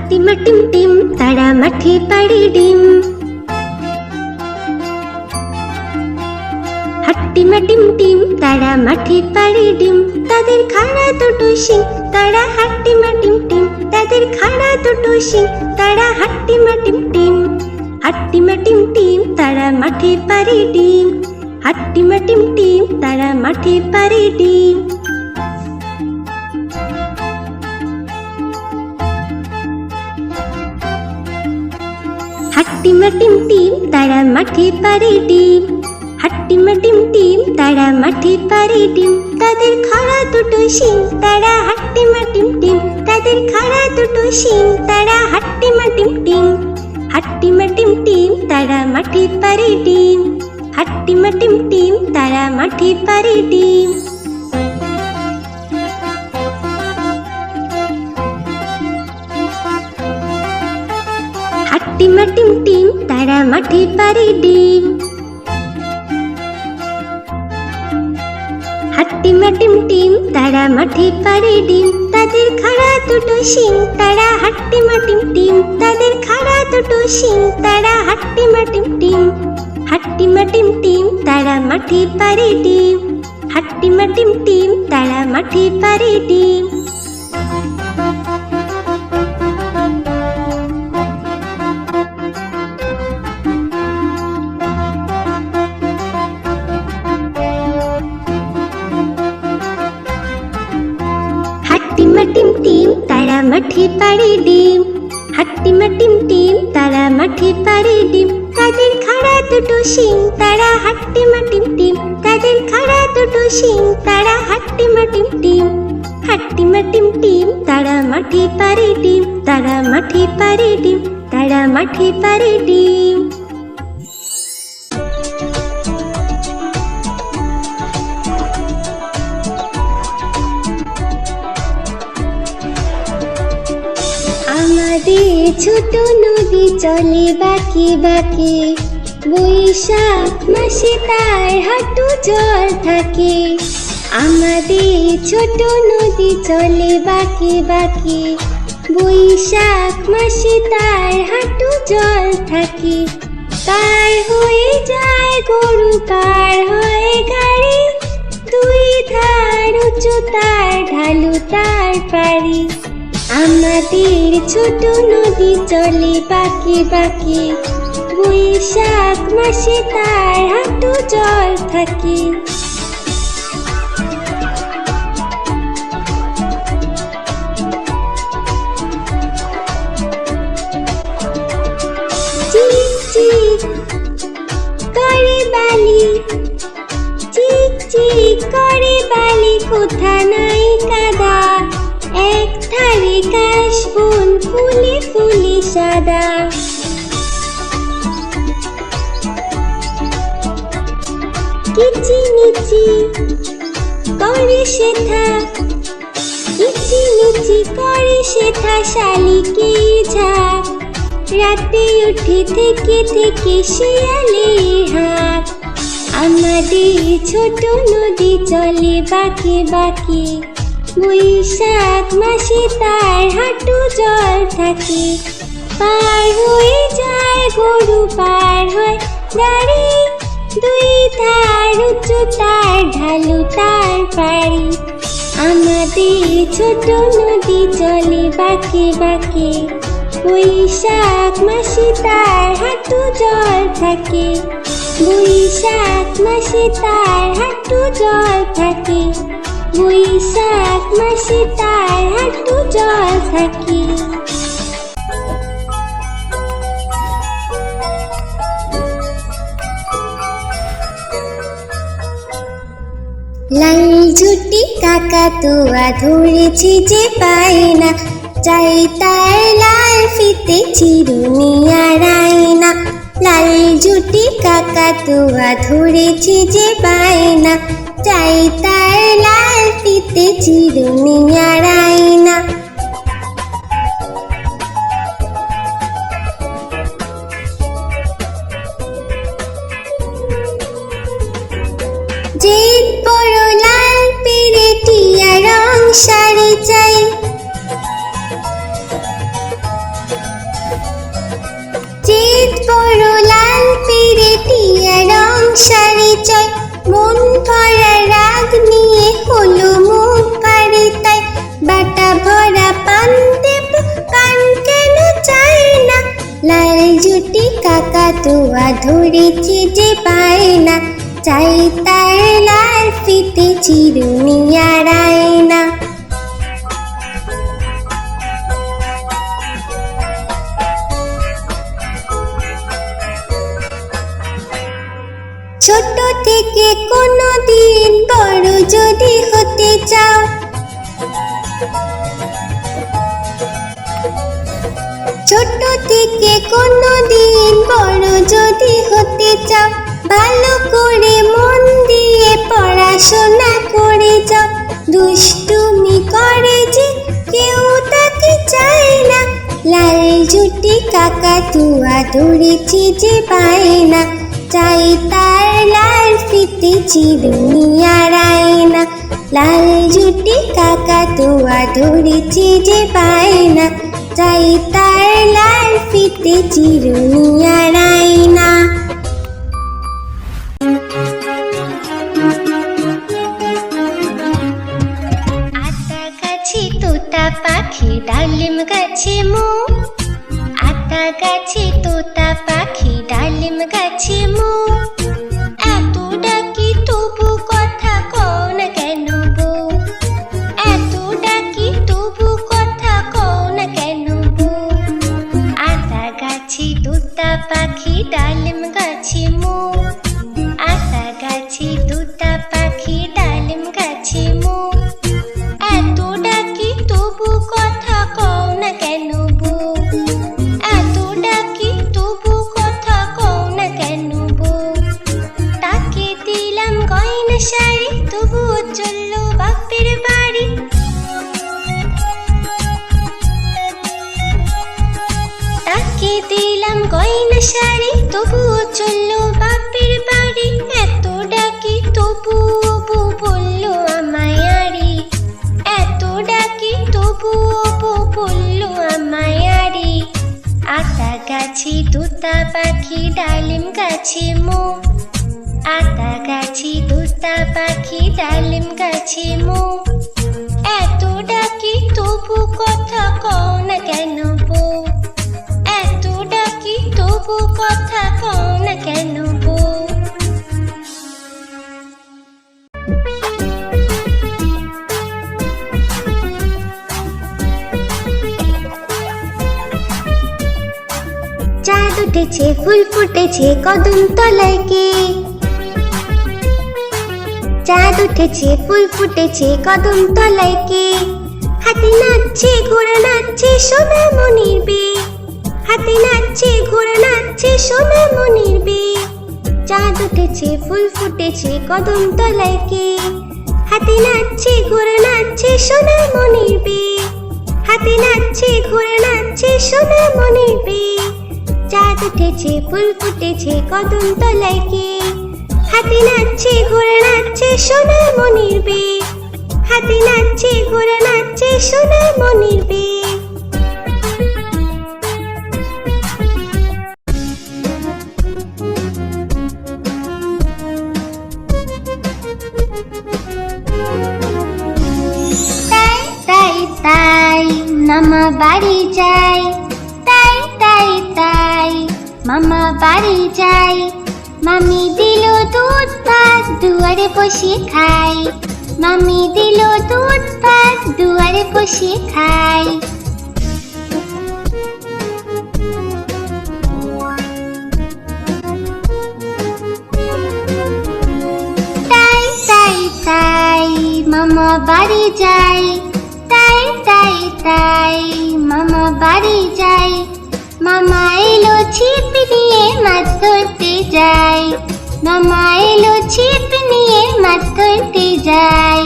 হাট্টিমা team team তারা মাঠে পাড়ে ডিম। হাট্টিমা টিম টিম তারা মাঠে পাড়ে ডিম। তাদের খাড়া দুটো শিং তারা হাট্টিমা টিম টিম। তাদের খাড়া দুটো শিং তারা হাট্টিমা টিম টিম। হাট্টিমা টিম টিম তারা মাঠে পাড়ে ডিম। হাট্টিমা টিম টিম তারা মাঠে পাড়ে ডিম। হাট্টিমা টিম টিম তারা মাঠে পাড়ে ডিম। হাট্টিমা টিম টিম তারা মাঠে পাড়ে ডিম। তাদের খাড়া দুটো শিং তারা হাট্টিমা টিম টিম। তাদের খাড়া দুটো শিং তারা হাট্টিমা টিম টিম। হাট্টিমা টিম টিম তারা মাঠে পাড়ে ডিম। হাট্টিমা টিম টিম তারা মাঠে পাড়ে ডিম। হাট্টিমা টিম টিম তারা মাঠে পাড়ে ডিম। হাট্টিমা টিম টিম তারা মাঠে পাড়ে ডিম। তাদের খাড়া দুটো শিং তারা হাট্টিমা টিম টিম। তাদের খাড়া দুটো শিং তারা হাট্টিমা টিম টিম। হাট্টিমা টিম টিম তারা মাঠে পাড়ে ডিম। হাট্টিমা টিম টিম তারা মাঠে পাড়ে ডিম। হাট্টিমা টিম টিম তারা মাঠে পাড়ে ডিম। হাট্টিমা টিম টিম তারা মাঠে পাড়ে ডিম। তাদের খাড়া দুটো শিং তারা হাট্টিমা টিম টিম। তাদের খাড়া দুটো শিং তারা হাট্টিমা টিম টিম। হাট্টিমা টিম টিম তারা মাঠে পাড়ে ডিম। তারা মাঠে পাড়ে ডিম। তারা মাঠে পাড়ে ডিম। আমাদের ছোট নদী চলে বাঁকে বাঁকে। বৈশাখ মাসে তার হাঁটু জল থাকে। আমাদের ছোট নদী চলে বাঁকে বাঁকে। বৈশাখ মাসে তার হাঁটু জল থাকে। পার হয়ে যায় গরু, পার হয়ে গাড়ি। দুই ধার উঁচু তার, ঢালু তার পারি। আমাদের ছোট নদী চলে বাঁকে বাঁকে। বৈশাখ মাসে তার হাঁটু জল থাকে। চিক চিক করে বালি, চিক চিক করে বালি। কোথা নাই কাদা, এক ধারে কাশবন ফুলে ফুলে সাদা। কিচিমিচি করে শেঠা, কিচিমিচি করে শেঠা শালিকে ঝাঁক। রাতে উঠে থেকে থেকে শিয়ালের হাঁক। আমাদের ছোট নদী চলে বাঁকে বাঁকে। বৈশাখ মাসে তার হাঁটু জল থাকে। পার হয়ে যায় গরু, পার হয় গাড়ি। দুই ধার উঁচু তার, ঢালু তার পারি। আমাদের ছোট নদী চলে বাঁকে বাঁকে। বৈশাখ মাসে তার হাঁটু জল থাকে। বৈশাখ মাসে তার হাঁটু জল থাকে। বৈশাখ মাসে তার হাঁটু জল থাকে। লাল ঝুটি কাকাতুয়া ধরেছে যে পায় না। চাই তার লাল ফিতে চিরুনি আর আয়না। লাল ঝুটি কাকাতুয়া ধরেছে যে পায় না। চাই তার লাল ফিতে চিরুনি আর আয়না। যে বড় লাল পেরেটিয়া রং শাড়ি চাই। ভরা রাগ নিয়ে হলো মুখ ভারী তাই বাটা ভরা পান দেব কান কেন চাই না লাল জুটি কাকাতুয়া ধরেছে যে পায় না চাই তার লাল ফিতে চিরুনি আর আয়না ছোট থেকে কোনো দিন বড় যদি হতে চাও ছোট থেকে কোনো দিন বড় যদি হতে চাও ভালো করে মন দিয়ে পড়াশোনা করে যাও দুষ্টুমি করে যে কেউ তাকে চায় না লাল জুটি কাকাতুয়া ধরেছে যে পায় না চাই তার লাল ফিতে চিরুনি আর আয়না লাল জুটি কাকাতুয়া ধরেছে যে পায় না চাই তার লাল ফিতে চিরুনি আর আয়না আতা গাছে তোতা পাখি ডালিম গাছে মো আতা গাছে তোতা পাখি ডালিম গাছে মো এত ডাকি তবু কথা কও না কেন বউ এত ডাকি তবু কথা কও না কেন বউ আতা গাছে তোতা পাখি ডালিম গাছে মো আতা গাছে তোতা পাখি ডালিম গাছে মো এত ডাকি তবু কথা কও না কেন বউ এত ডাকি তবু কথা কও না কেন বউ তাকে দিলাম গয়না শাড়ি তবুও চললো বাপের বাড়ি তাকে দিলাম গয়না শাড়ি তবুও চললো বাপের বাড়ি এত ডাকি তবুও বউ বললো আমায় আড়ি এত ডাকি তবুও বউ বললো আমায় আড়ি আতা গাছে তোতা পাখি ডালিম গাছে মো আতা গাছে তোতা পাখি ডালিম গাছে মো এত ডাকি তবু কথা কও না কেন বউ এত ডাকি তবু কথা কও না কেন বউ চাঁদ উঠেছে ফুল ফুটেছে কদম তলায় কে চাঁদ উঠেছে ফুল ফুটেছে কদম তলায় কে হাতি নাচছে ঘোড়া নাচছে সোনা মনির বে হাতি নাচছে ঘোড়া নাচছে সোনা মনির বে চাঁদ উঠেছে ফুল ফুটেছে কদম তলায় কে হাতি নাচছে ঘোড়া নাচছে সোনা মনির বে হাতি নাচছে ঘোড়া নাচছে সোনা মনির বে চাঁদ উঠেছে ফুল ফুটেছে কদম তলায় কে হাতি নাচছে ঘোড়া নাচছে সোনা মনির বে হাতি নাচছে ঘোড়া নাচছে সোনা মনির বে তাই তাই তাই মামা বাড়ি যাই তাই তাই তাই মামা বাড়ি যাই মামি দিল দুধ ভাত দুয়ারে বসে খাই মামি দিল দুধ ভাত দুয়ারে বসে খাই তাই তাই তাই মামা বাড়ি যাই তাই তাই তাই মামা বাড়ি যাই মামা এলো ছিপ নিয়ে মাছ ধরতে যাই মামা এলো ছিপ নিয়ে মাছ ধরতে যাই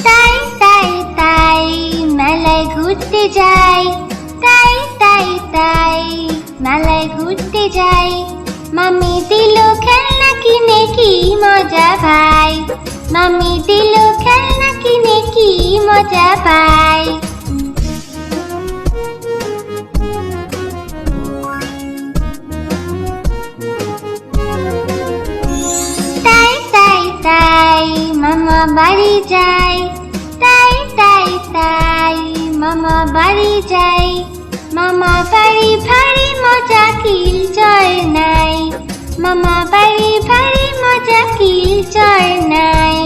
তাই তাই তাই মেলায় ঘুরতে যাই তাই তাই তাই মেলায় ঘুরতে যাই মামি দিল খেলনা কিনে কি মজা ভাই মামি দিল খেলনা কিনে কি মজা পাই বাড়ি যায়, তাই তাই তাই মামা বাড়ি যায়। মামা বাড়ি ভারী মজা কিল চর নাই, মামা বাড়ি ভারী মজা কিল চর নাই।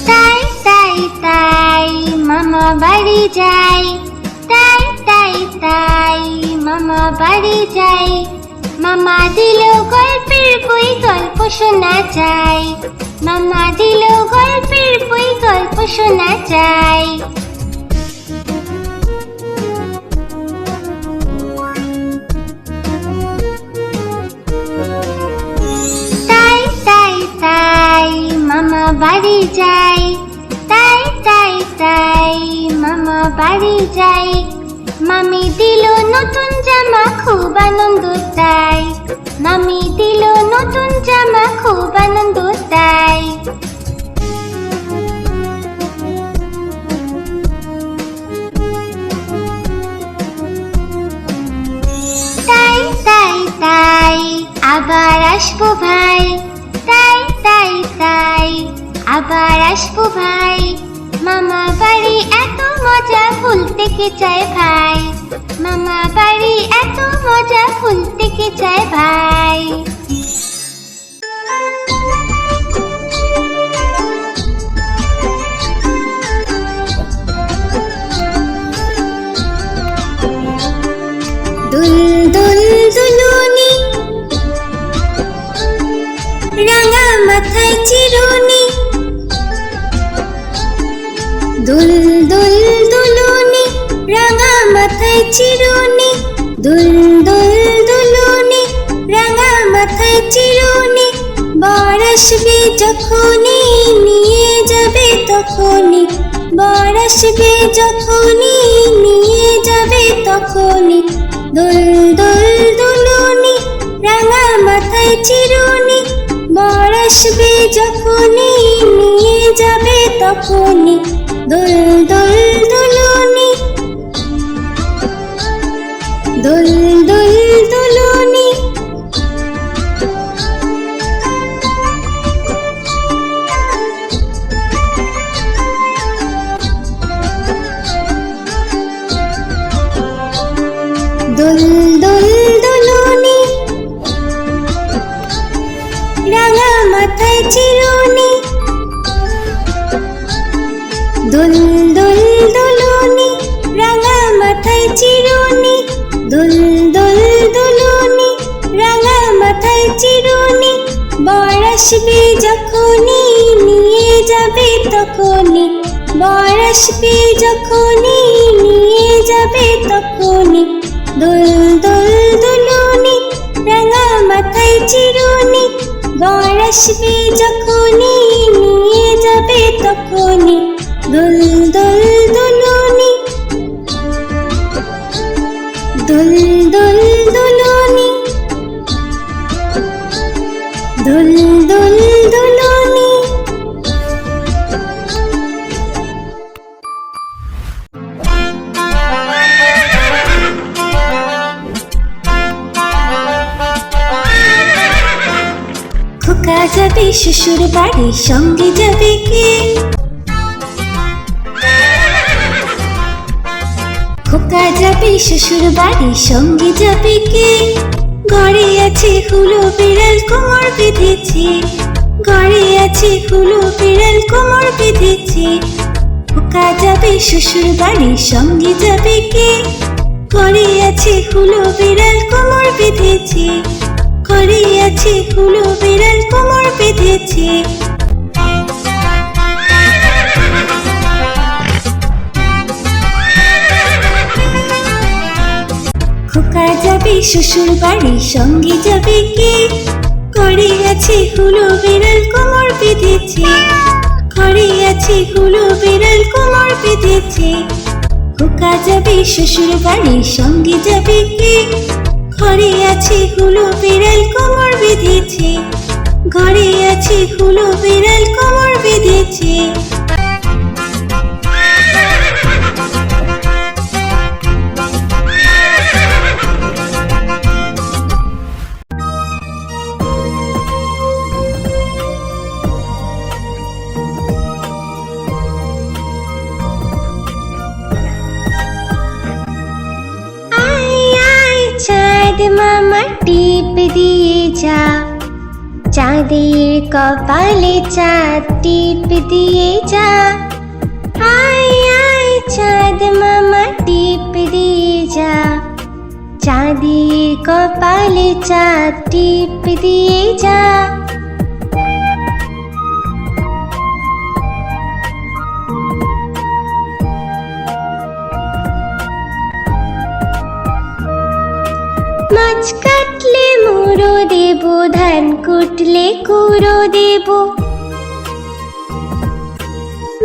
তাই তাই তাই মামা বাড়ি যায়, তাই তাই তাই মামা বাড়ি যায়। মামা দিল গল্পের বই, গল্প শোনা যায়, মামা দিল গল্পের বই, গল্প শোনা যায়। তাই তাই তাই মামা বাড়ি যায়, তাই তাই তাই মামা বাড়ি যায়। মামি দিল নতুন জামা, খুব আনন্দ তাই, মামি দিল নতুন জামা, খুব আনন্দ তাই। তাই তাই তাই আবার আসবো ভাই, তাই তাই তাই আবার আসবো ভাই। মামা বাড়ি এত মজা, ভুলতে কে চায় ভাই, মামা বাড়ি এত মজা, ভুলতে কে চায় ভাই। দুল দুল দুলুনি, রাঙা মাথায় চিরুনি, দুল দুল দুলুনি, রাঙা মাথায় চিরুনি, দুল দুল দুলুনি, রাঙা মাথায় চিরুনি। বর আসবে যখনই, নিয়ে যাবে তখনই, বর আসবে যখনই, নিয়ে যাবে তখনই। দুল দুল দুলুনি, রাঙা মাথায় চিরুনি, বর আসবে যখনই, নিয়ে যাবে তখনই। দুল দুল দুলুনি, দুল দুল দুলুনি। দুল দুল দুলুনি, রাঙা মাথায় চিরুনি, দুল দুল দুলুনি, রাঙা মাথায় চিরুনি, দুল দুল দুলুনি, রাঙা মাথায় চিরুনি। বর আসবে যখনই, নিয়ে যাবে তখনই, বর আসবে যখনই, নিয়ে যাবে তখনই। দুল দুল দুলুনি, রাঙা মাথায় চিরুনি, বর আসবে যখনই, নিয়ে যাবে তখনই। দুল দুল দুলুনি, দুল দুল দুলুনি, দুল দুল দুলুনি। খোকা যাবে শ্বশুর বাড়ি, সঙ্গে যাবে কে? খোকা যাবে শ্বশুর বাড়ি, সঙ্গে যাবে কে? ঘরে আছে হুলো বিড়াল, কোমর বেঁধেছে, ঘরে আছে হুলো বিড়াল, কোমর বেঁধেছে। খোকা যাবে শ্বশুর বাড়ি, সঙ্গে যাবে কে? ঘরে আছে হুলো বিড়াল, কোমর বেঁধেছে, ঘরে আছে হুলো বিড়াল, কোমর বেঁধেছে। খোকা যাবে শ্বশুর বাড়ি, সঙ্গে যাবে কে? ঘরে আছে হুলো বিড়াল, কোমর বেঁধেছে, ঘরে আছে হুলো বিড়াল, কোমর বেঁধেছে। খোকা যাবে শ্বশুর বাড়ি, সঙ্গে যাবে কে? ঘরে আছে হুলো বিড়াল, কোমর বেঁধেছে, ঘরে আছে হুলো বিড়াল, কোমর বেঁধেছে। মামা টিপ দিয়ে যা, চাঁদের কপালে চাঁদ টিপ দিয়ে যা। আয় আয় চাঁদ মামা টিপ দিয়ে যা, চাঁদের কপালে চাঁদ টিপ দিয়ে যা। মাছ কাটলে মুড়ো দেব, ধান কুটলে কুড়ো দেব।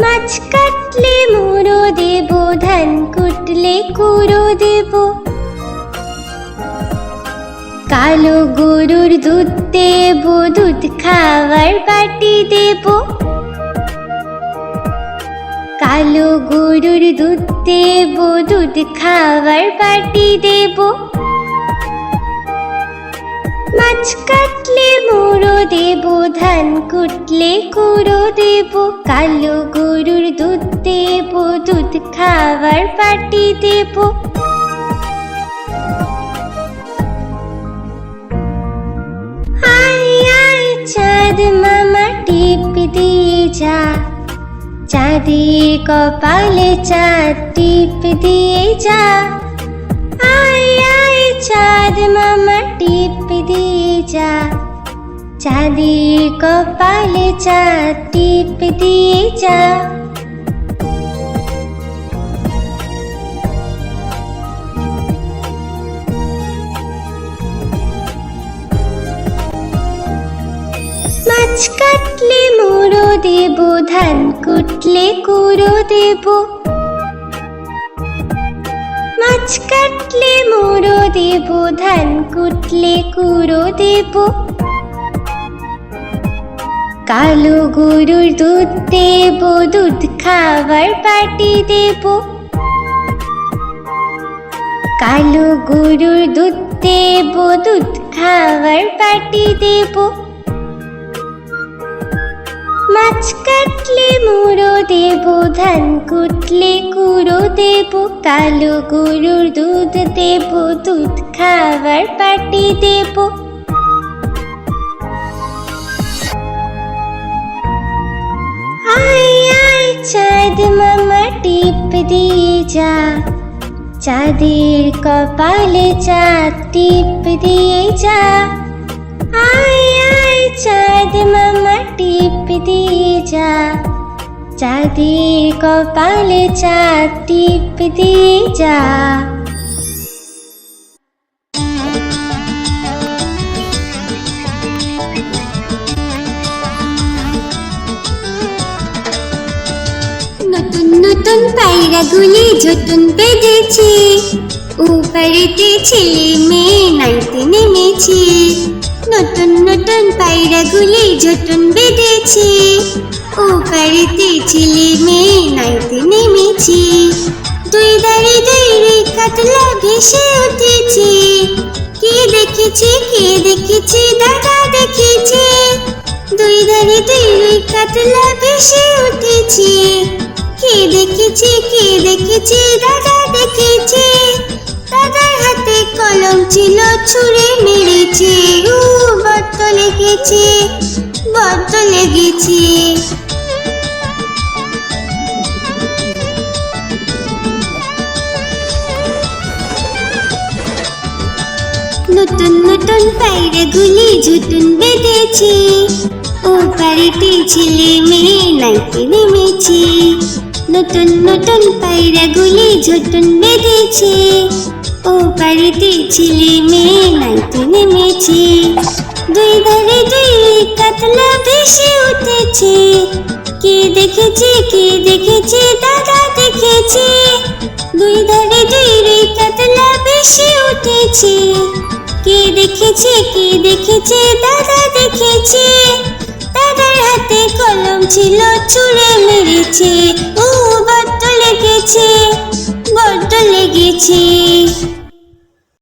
মাছ কাটলে মুড়ো দেব, ধান কুটলে কুড়ো দেব। কালো গরুর দুধ দেব, দুধ খাওয়ার বাটি দেব। কালো গরুর দুধ দেব, দুধ খাওয়ার বাটি দেব। মাছ কাটলে মুড়ো দেব, ধান কুটলে কুড়ো দেব। কালো গরুর দুধ দেব, দুধ খাওয়ার বাটি দেব। আয় আয় চাঁদ মামা টিপ দিয়ে যা, চাঁদের কপালে চাঁদ টিপ দিয়ে যা। আয় আয় চাঁদ মামা টিপ দিয়ে যা, চাঁদের কপালে চাঁদ টিপ দিয়ে যা। মাছ কাটলে মুড়ো দেব, ধান কুটলে কুড়ো দেব। মাছ কাটলে মুড়ো দেব, ধান কুটলে কুড়ো দেব। কালো গরুর দুধ দেব, দুধ খাওয়ার বাটি দেব। কালো গরুর দুধ দেব, দুধ খাওয়ার বাটি দেব। মাছ কাটলে মুড়ো দেব, ধান কুটলে কুড়ো দেব। কালো গরুর দুধ দেব, দুধ খাওয়ার বাটি দেব। আয় আয় চাঁদ মামা টিপ দিয়ে যা, চাঁদের কপালে চাঁদ টিপ দিয়ে যা। আয় আয় চাঁদ মামা টিপ দিয়ে যা, চাঁদের কপালে চাঁদ টিপ দিয়ে যা। নতুন নতুন পায়রাগুলি ঝুটুন বেঁধেছে, উপরেতে ছেলে মেয়ে নাইতে নেমেছে। নতুন নতুন পায়রাগুলি ঝুটুন বেঁধেছে, উপরেতে ছেলে মেয়ে নাইতে নেমেছে। দুই ধারে দুই রে কাতলা ভেসে উঠেছে, কে দেখেছে কে দেখেছে দাদা দেখেছে। দুই ধারে দুই রে কাতলা ভেসে উঠেছে, কে দেখেছে কে দেখেছে দাদা দেখেছে। দাদার হাতে কলম ছিল, ছুঁড়ে মেরেছে। বড্ড লেগেছে, বড্ড লেগেছে। নতুন নতুন পায়রাগুলি ঝুটুন বেঁধেছে, ও বাড়িতে ছেলে মেয়ে নাইতে নেমেছে। নতুন নতুন পায়রাগুলি ঝুটুন বেঁধেছে, ও বাড়িতে ছেলে মেয়ে নাইতে নেমেছে। দুই ধারে দুই কাতলা ভেসে উঠেছে, কে দেখেছে কে দেখেছে দাদা দেখেছে। দুই ধারে দুই কাতলা ভেসে উঠেছে, কে দেখেছে কে দেখেছে দাদা দেখেছে। দাদার হাতে কলম ছিল, ছুঁড়ে মেরেছে। বড্ড লেগেছে, বড্ড লেগেছে।